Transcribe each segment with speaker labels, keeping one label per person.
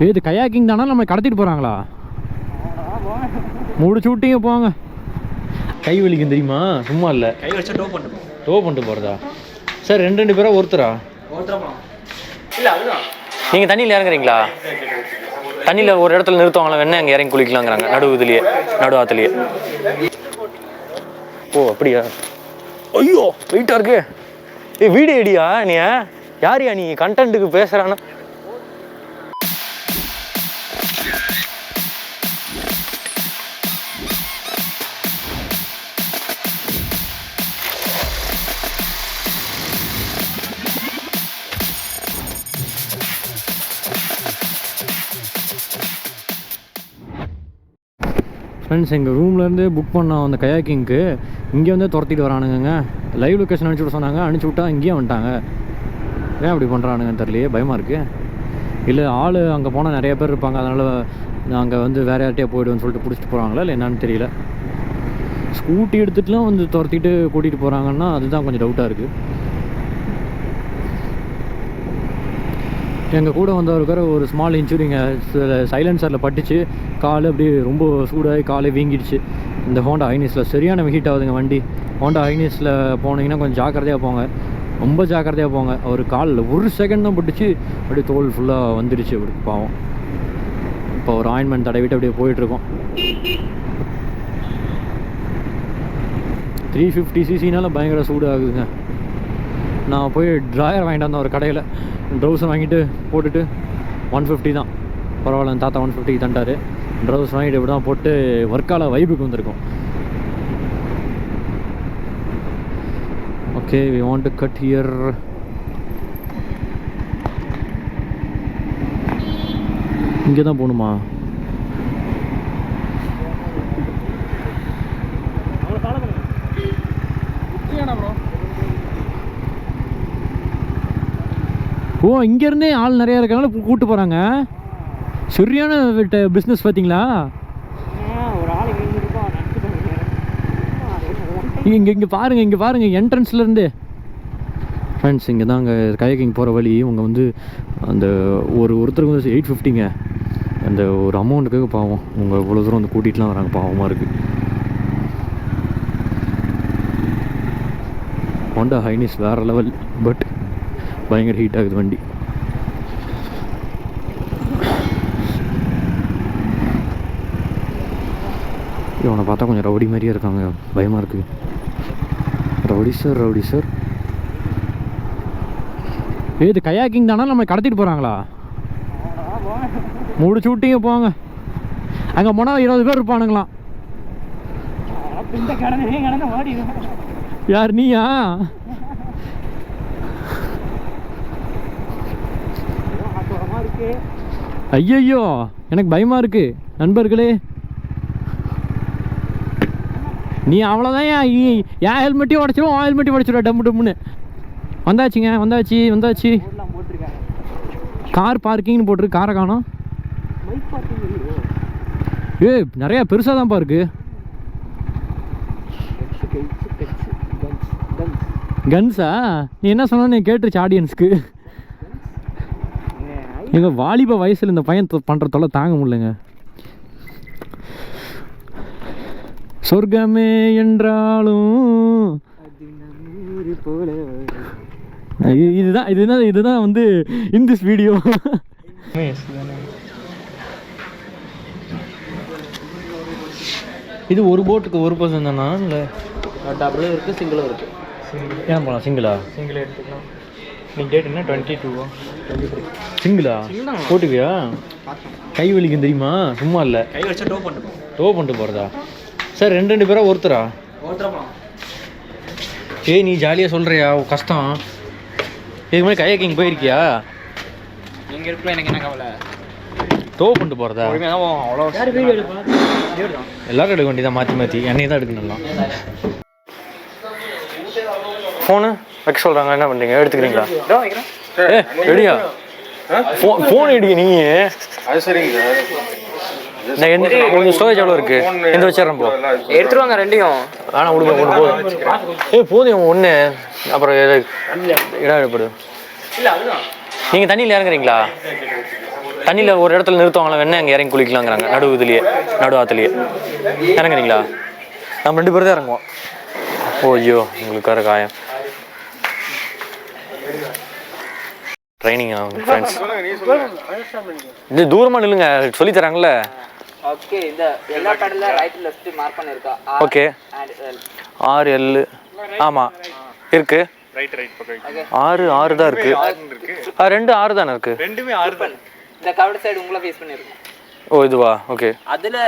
Speaker 1: இது கயாக்கிங் தானே நம்ம கடத்திட்டு போகிறாங்களா? முடிச்சு விட்டீங்க போங்க. கை வலிக்கும் தெரியுமா? சும்மா இல்லை,
Speaker 2: கை வச்சா டோ
Speaker 1: பண்ணிட்டு போகிறதா? சார் ரெண்டு பேரா ஒருத்தரா?
Speaker 2: இல்லை அதுதான்.
Speaker 1: நீங்கள் தண்ணியில் இறங்குறீங்களா? தண்ணியில் ஒரு இடத்துல நிறுத்துவாங்களா, வேணா அங்கே இறங்கி குளிக்கலாங்கிறாங்க, நடு ஆற்றுலையே. ஓ அப்படியா? ஐயோ வெயிட்டாக இருக்கு. வீடியோ எடியா நீ? யாரியா நீ கண்டென்ட்டுக்கு பேசுகிறான்னா? ஃப்ரெண்ட்ஸ், எங்கள் ரூம்லேருந்து புக் பண்ணோம் அந்த கயாக்கிங்க்கு. இங்கே வந்து துரத்திட்டு வரானுங்க. லைவ் லொக்கேஷன் அனுப்பிச்சி விட சொன்னாங்க, அனுப்பிச்சி விட்டா இங்கேயே வந்துட்டாங்க. ஏன் அப்படி பண்ணுறானுங்கன்னு தெரியலையே, பயமாக இருக்குது. இல்லை ஆள் அங்கே போனால் நிறைய பேர் இருப்பாங்க, அதனால் நாங்கள் வந்து வேறு யார்ட்டையே போய்டுவோன்னு சொல்லிட்டு பிடிச்சிட்டு போகிறாங்களா இல்லை என்னன்னு தெரியல. ஸ்கூட்டி எடுத்துகிட்டுலாம் வந்து துரத்திட்டு கூட்டிகிட்டு போகிறாங்கன்னா அதுதான் கொஞ்சம் டவுட்டாக இருக்குது. எங்கள் கூட வந்தவருக்கிற ஒரு ஸ்மால் இன்ஜுரிங்க, சைலன்சரில் பட்டுச்சு. கால் அப்படியே ரொம்ப சூடாகி காலை வீங்கிடுச்சு. இந்த ஹோண்டா ஐனிஸில் சரியான ஹீட் ஆகுதுங்க வண்டி. ஹோண்டா ஐனிஸில் போனீங்கன்னா கொஞ்சம் ஜாக்கிரதையாக போங்க, ரொம்ப ஜாக்கிரதையாக போங்க. அவர் காலில் ஒரு செகண்ட் தான் பட்டுச்சு, அப்படியே தோல் ஃபுல்லாக வந்துடுச்சு. அப்படி பாவம். இப்போ ஒரு ஆயின்மெண்ட் தடவிட்டு அப்படியே போயிட்டுருக்கோம். 350cc பயங்கர சூடு ஆகுதுங்க. நான் போய் ட்ராயர் வாங்கிட்டு வந்தேன் ஒரு கடையில். ட்ரௌசர் வாங்கிட்டு போட்டுட்டு 150 தான், பரவாயில்ல. தாத்தா 150 தண்டார். ட்ரௌசர் வாங்கிட்டு இப்படி தான் போட்டு ஒர்க்கால வைபுக்கு வந்திருக்கோம். Okay, we want to cut here. இங்கே தான் போகணுமா? ஓ, இங்கேருந்தே ஆள் நிறையா இருக்காங்களா, கூப்பிட்டு போகிறாங்க. சரியான பிஸ்னஸ் பார்த்தீங்களா? இங்கே பாருங்கள் என்ட்ரன்ஸ்லேருந்து. ஃப்ரெண்ட்ஸ், இங்கே தான் அங்கே கயாக்கிங் போகிற வழி. இவங்க வந்து அந்த ஒருத்தருக்கு வந்து 850ங்க. அந்த ஒரு அமௌண்ட்டுக்காக பாவம் உங்கள் இவ்வளோ தூரம் வந்து கூட்டிகிட்டுலாம் வராங்க. பாவமாக இருக்குது. ஹோண்டா ஹைனிஸ் வேறு லெவல், பட் பயங்கர ஹீட் ஆகுது வண்டி. இவனை பார்த்தா கொஞ்சம் ரவுடி மாதிரியே இருக்காங்க, பயமாக இருக்குது. Rowdy sir. இது கயாக்கிங் தானே நம்ம கடத்திட்டு போகிறாங்களா? முடிச்சு விட்டீங்க போங்க. அங்கே போனால் 20 பேர் இருப்பானுங்களாம். யார் நீயா? ஐயோ, எனக்கு பயமாக இருக்குது நண்பர்களே. நீ அவ்வளோதான். ஏன் ஹெல்மெட்டையும் உடச்சிடும், ஹெல்மெட்டையும் உடச்சிடும் டம்முன்னு. வந்தாச்சு. கார் பார்க்கிங்னு போட்டுருக்கு, காரை காணோம். நிறையா பெருசாக தான்ப்பா இருக்கு. கன்ஸா? நீ என்ன சொன்னு கேட்டுருச்சு ஆடியன்ஸ்க்கு. எங்கள் வாலிப வயசில் இந்த பையன் பண்ணுற தொல்லை தாங்க முடியலங்க. சொர்க்கமே என்றாலும் இதுதான் வந்து இந்த வீடியோ. இது ஒரு போட்டுக்கு ஒரு பர்சன் தானா? இல்லை
Speaker 2: டபுளும் இருக்குது, சிங்கிளும் இருக்குது.
Speaker 1: ஏன் போகலாம்? சிங்கிள்
Speaker 2: எடுத்துக்கலாம். நீங்கள் டேட் என்ன? 22 23.
Speaker 1: சிங்கிளா போட்டுவியா? கை வலிக்கும் தெரியுமா? சும்மா இல்லை,
Speaker 2: கை வச்சா டோ
Speaker 1: பண்ணிட்டு போகிறதா? சார் ரெண்டு பேரா ஒருத்தரா? நீ ஜாலியாக சொல்கிறியா? கஷ்டம். இதுக்கு மாதிரி கயாக்கிங் போயிருக்கியா?
Speaker 2: நீங்கள் இருக்கலாம், எனக்கு என்ன கவலை.
Speaker 1: டோ பண்ணிட்டு போகிறதா?
Speaker 2: அவ்வளோ
Speaker 1: எல்லாரும் எடுக்க வேண்டியதான், மாற்றி என்னையை தான் எடுக்கணும். ஃபோனு வைக்க சொல்கிறாங்க, என்ன பண்ணுறீங்க? எடுத்துக்கிறீங்களா? ரெடியா? ஃபோன் எடுக்க நீங்கள்.
Speaker 3: அது சரிங்க
Speaker 1: சார். கொஞ்சம் ஸ்டோரேஜ் எவ்வளோ இருக்குது? எந்த வச்சிடறேன் போ.
Speaker 2: எடுத்துருவாங்க ரெண்டையும்.
Speaker 1: ஆனால் கொடுங்க ஒன்று போதும். போதும் ஒன்று. அப்புறம் இடம் ஏற்படும்.
Speaker 2: இல்லை அதுதான்.
Speaker 1: நீங்கள் தண்ணியில் இறங்குறீங்களா? தண்ணியில் ஒரு இடத்துல நிறுத்துவாங்களா வேணா அங்கே இறங்கி குளிக்கலாங்கிறாங்க. நடு ஆற்றுலையே இறங்குறீங்களா? நம்ம 2 பேர் தான் இறங்குவோம். ஓ ஐயோ உங்களுக்கு வேறு காயம். ட்ரைனிங் ஆகும் ஃப்ரெண்ட்ஸ். இது தூரமாக நில்லுங்க சொல்லி தராங்கல்ல.
Speaker 3: ஓகே இந்த எல்லா பேடல்ல ரைட் லெஃப்ட் மார்க் பண்ணிருக்கா.
Speaker 1: ஓகே RL ஆமாம் இருக்கு.
Speaker 2: ரைட் பக்கம்
Speaker 1: 6 தான் இருக்கு. 2 6 தானே இருக்கு.
Speaker 2: ரெண்டுமே 6 தான்.
Speaker 3: இந்த கவர்ட் சைடு உங்களை ஃபேஸ் பண்ணிருக்கோம்.
Speaker 1: ஓ இதுவா? ஓகே.
Speaker 3: அதுல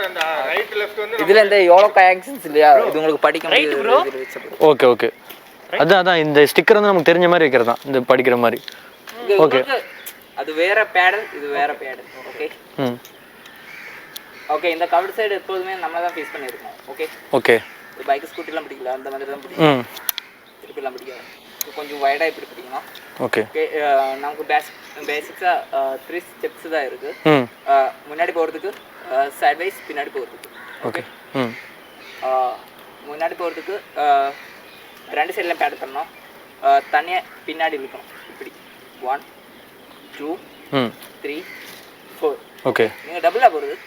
Speaker 2: அந்த ரைட் லெஃப்ட் வந்து
Speaker 3: இதுல இந்த யோலோ கயாக்ஸன்ஸ் இல்லையா, இது உங்களுக்கு படிக்க முடியாது.
Speaker 1: ஓகே அதான் இந்த ஸ்டிக்கர் வந்து நமக்கு தெரிஞ்ச மாதிரி வைக்கிறது தான், இந்த படிக்கிற மாதிரி. ஓகே
Speaker 3: அது வேற பேடல், இது வேற பேடல். ஓகே இந்த கவர்ட் சைடு எப்போதுமே நம்ம தான் ஃபேஸ் பண்ணிருக்கோம். ஓகே பைக் ஸ்கூட்டிலாம் பிடிக்கல, அந்த மாதிரி தான் பிடிக்கும். திருப்பிலாம் பிடிக்காது. கொஞ்சம் வைடா இப்படி பிடிக்கணும். ஓகே நமக்கு பேசிக்ஸா 3 ஸ்டெப்ஸ் தான் இருக்கு. முன்னாடி போறதுக்கு, சைட் வைஸ் பின்னாடி போறதுக்கு. ஓகே முன்னாடி போறதுக்கு 2 சைடுல பேடல் பண்ணணும். தனியா பின்னாடி இழுக்கணும் இப்படி. 1 2 3 4.
Speaker 1: ஓகே
Speaker 3: நீங்க டபுளா போறது,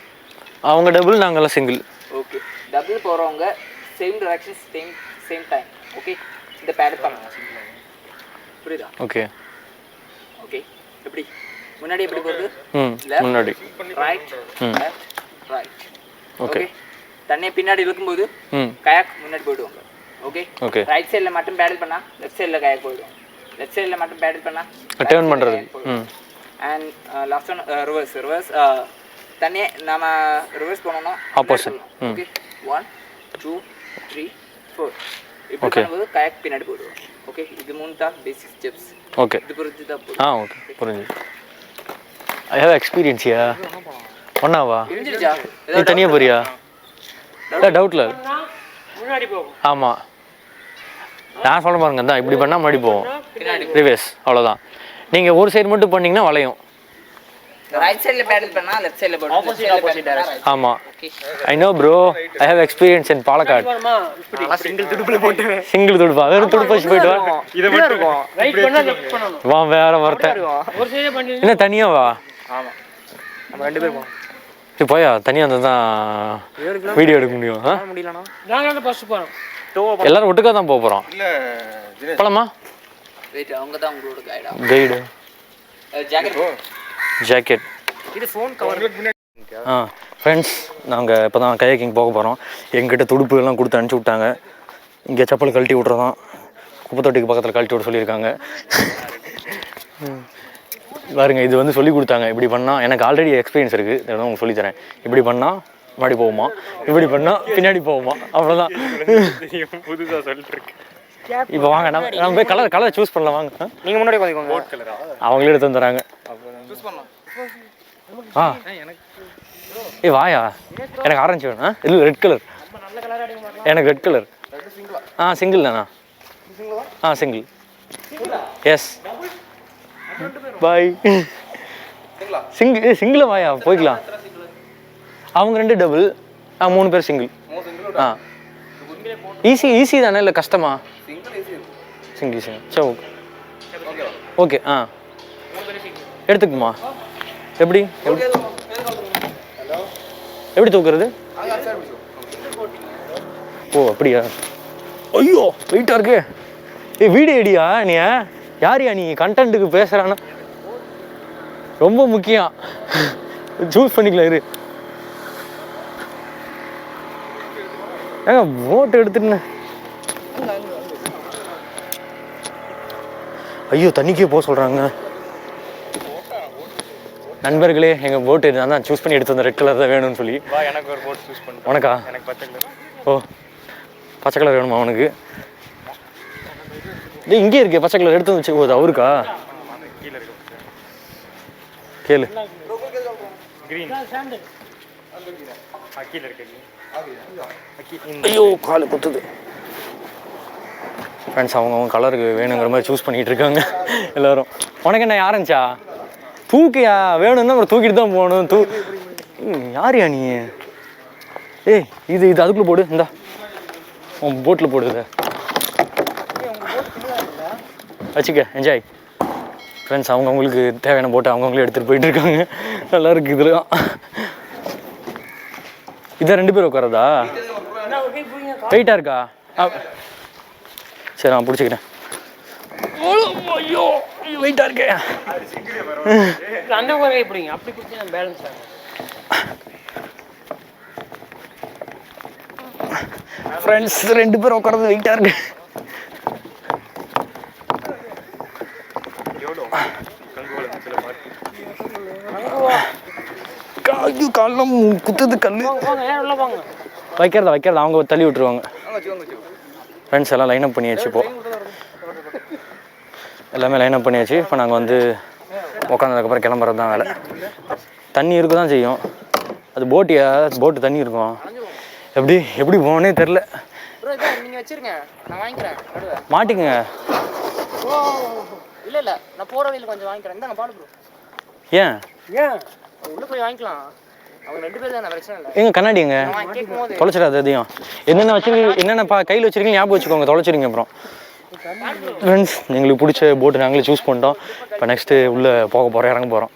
Speaker 1: அவங்க டபுள் நாங்கெல்லாம் சிங்கிள்.
Speaker 3: ஓகே டபுள் போறவங்க same direction same time. Okay இந்த பேடல் பண்ணுங்க. புரியுதா?
Speaker 1: ஓகே
Speaker 3: எப்படி முன்னாடி எப்படி போறது?
Speaker 1: முன்னாடி
Speaker 3: ரைட் லெஃப்ட் ரைட். ஓகே தண்ணி பின்னாடி இழுக்கும்போது கயாக் முன்னாடி போயிடுவாங்க. ஓகே ரைட் சைடுல மட்டும் பேடல் பண்ணா லெஃப்ட் சைடுல கயாக் போயிடும். லெஃப்ட் சைடுல மட்டும் பேடல் பண்ணா
Speaker 1: டர்ன் பண்றது.
Speaker 3: And last one reverse. தண்ணி நாம ரிவர்ஸ் பண்ணனும்
Speaker 1: ஆப்போசிட்.
Speaker 3: ஓகே 1 2 3 4 இப்படி பண்ணும்போது கயாக் பின்னாடி போயிடும். ஓகே இது 3 தான் பேசிக் ஸ்டெப்ஸ்.
Speaker 1: ஓகே
Speaker 3: இது புரிஞ்சு தான் போகுது.
Speaker 1: ஓகே புரிஞ்சு. ஐ ஹேவ் எக்ஸ்பீரியன்ஸ் யா. ஒண்ணாவா நீ தனியா போறியா? டவுட்ல
Speaker 3: முன்னாடி போகும்.
Speaker 1: ஆமா நான் சொல்ல பாருங்க தான் இப்படி பண்ணா முன்னாடி போவோம், ரிவர்ஸ் அவ்வளோதான். நீங்கள் ஒரு சைடு மட்டும் பண்ணீங்கன்னா வளையும்.
Speaker 3: ரைட் சைடுல பேடல் பண்ணா லெஃப்ட் சைடுல போடும். Opposite direction.
Speaker 1: ஆமா I know bro, I have experience in Palakkad.
Speaker 3: Single துடுப்புல போட்டு
Speaker 1: சிங்கிள் துடுப்பா வெறும் துடுப்பு வச்சு போயிட்டு வா.
Speaker 2: இத மட்டும்
Speaker 3: ரைட் பண்ணா லெஃப்ட் பண்ணனும்.
Speaker 1: வா வேற வரட்ட
Speaker 3: ஒரு சைடே பண்ணி
Speaker 1: என்ன தனியா வா.
Speaker 3: ஆமா நம்ம 2 பேர் போவோம்.
Speaker 1: நீ போயா தனியா வந்தா தான் வீடியோ எடுக்க முடியும்.
Speaker 3: முடியலனா நாங்க ஃபர்ஸ்ட் போறோம்.
Speaker 1: எல்லாரும் ஒட்டுக்கா தான் போறோம். இல்ல போலாமா?
Speaker 3: வெயிட் அவங்க தான் உங்களோட
Speaker 1: கைடு. ஜாக்கெட்
Speaker 3: இது ஃபோன் கவர்.
Speaker 1: ஃப்ரெண்ட்ஸ் நாங்கள் இப்போ தான் கயாக்கிங் போக போகிறோம். எங்கிட்ட துடுப்பு எல்லாம் கொடுத்து அனுப்பிச்சி விட்டாங்க. இங்கே செப்பல் கழட்டி விட்றதான், குப்பை தொட்டிக்கு பக்கத்தில் கழட்டி விட சொல்லியிருக்காங்க. பாருங்க இது வந்து சொல்லி கொடுத்தாங்க. இப்படி பண்ணால் எனக்கு ஆல்ரெடி எக்ஸ்பீரியன்ஸ் இருக்குது, இதெல்லாம் உங்களுக்கு சொல்லித்தரேன். இப்படி பண்ணால் முன்னாடி போகுமா, இப்படி பண்ணால் பின்னாடி போகுமா, அவ்வளோதான்.
Speaker 2: புதுசாக சொல்லிட்டு இருக்கு.
Speaker 1: இப்போ வாங்க நம்ம போய் கலர் சூஸ் பண்ணலாம். வாங்க
Speaker 3: நீங்க முன்னாடி பாத்துக்கோங்க.
Speaker 2: கோட் கலரா
Speaker 1: அவங்களே எடுத்து வந்துறாங்க.
Speaker 3: சூஸ் பண்ணலாம்.
Speaker 1: ஏய் வாயா, எனக்கு ஆரஞ்சு வேணும். இல்லை ரெட் கலர். எனக்கு ரெட் கலர். சிங்கிள் தானா? சிங்கிள். Yes bye. சிங்கிள் வாயா போய்க்கலாம். அவங்க 2 டபுள், 3 பேர் சிங்கிள். ஈஸி தானே, இல்லை கஷ்டமா? சிங்கிள் சரி ஓகே. எடுத்துக்குமா? எப்படி தூக்குறது? ஓ அப்படியா? ஐயோ வெயிட்டா இருக்கு. வீடியோ எடியா நீ? யாரியா நீ? கண்டென்ட்டுக்கு பேசுறானா? ரொம்ப முக்கியம், சூஸ் பண்ணிக்கலாம். இரு ஏங்க போட் எடுத்துட்டு. ஐயோ தண்ணிக்கே போக சொல்றாங்க. நண்பர்களே எங்கள் போட்டு நான் தான் சூஸ் பண்ணி எடுத்து வந்த ரெட் கலர் தான் வேணும்னு சொல்லி.
Speaker 2: எனக்கு ஒரு போட் சூஸ் பண்ணு.
Speaker 1: உனக்கா?
Speaker 2: எனக்கு பச்சை கலர்.
Speaker 1: ஓ பச்சை கலர் வேணுமா உனக்கு? இங்கே இருக்கே பச்சை கலர் எடுத்து வச்சு போகுது. அவருக்கா?
Speaker 2: கீழே இருக்கு
Speaker 1: கேளு.
Speaker 2: கிரீன் கீழே இருக்கு.
Speaker 1: ஐயோ காலு குத்துது. ஃப்ரெண்ட்ஸ் அவங்க கலருக்கு வேணுங்கிற மாதிரி சூஸ் பண்ணிகிட்டு இருக்காங்க எல்லோரும். உனக்கு என்ன ஆரஞ்சா? தூக்கியா வேணும்னா அப்புறம் தூக்கிட்டு தான் போகணும். யாரியா நீ? ஏய் இது அதுக்குள்ளே போடு. இந்தா உன் போட்டில் போடு. இதை வச்சுக்க, என்ஜாய். ஃப்ரெண்ட்ஸ் அவங்கவுங்களுக்கு தேவையான போட்டை அவங்கவுங்களே எடுத்துகிட்டு போயிட்டுருக்காங்க. நல்லா இருக்குது இதில். இதை 2 பேர் உட்காரதா? வெயிட்டாக இருக்கா? சரி நான் பிடிச்சிக்கிறேன். ஐயோ வெயிட்டாக இருக்கே.
Speaker 2: அந்த மாதிரி பிடிங்க, அப்படி பிடிச்சி பேலன்ஸ் ஆகும்.
Speaker 1: ஃப்ரெண்ட்ஸ் 2 பேர் உட்காரது வெயிட்டாக இருக்கு. காலம் குத்துது கல். வைக்கிறதா அவங்க தள்ளி விட்டுருவாங்க. ஃப்ரெண்ட்ஸ் எல்லாம் லைன் அப் பண்ணியாச்சு. இப்போ எல்லாமே லைன் அப் பண்ணியாச்சு. இப்போ நாங்கள் வந்து உட்காந்ததுக்கப்புறம் கிளம்புறது தான் வேலை. தண்ணி இருக்க தான் செய்யும். அது போட்டு தண்ணி இருக்கும். எப்படி போனே தெரில.
Speaker 3: நீங்கள் வச்சிருங்க, நான் வாங்கிக்கிறேன்.
Speaker 1: மாட்டிக்குங்க.
Speaker 3: இல்லை நான் போகிற வழியில் கொஞ்சம் வாங்கிக்கிறேன். இந்தாங்க பாடு ப்ரோ.
Speaker 1: ஏன்
Speaker 3: உள்ளே போய் வாங்கிக்கலாம். அவங்க 2 பேர் தான், பிரச்சனை இல்லை.
Speaker 1: எங்க கண்ணாடி எங்க தொலைச்சிடாது. அதையும் என்னென்ன கையில் வச்சிருக்கீங்க ஞாபகம் வச்சுக்கோங்க, தொலைச்சிருங்க. அப்புறம் ஃப்ரெண்ட்ஸ் எங்களுக்கு பிடிச்ச போட்டு நாங்களே சூஸ் பண்ணிட்டோம். இப்போ நெக்ஸ்ட்டு உள்ளே போக போகிறோம், இறங்க போகிறோம்.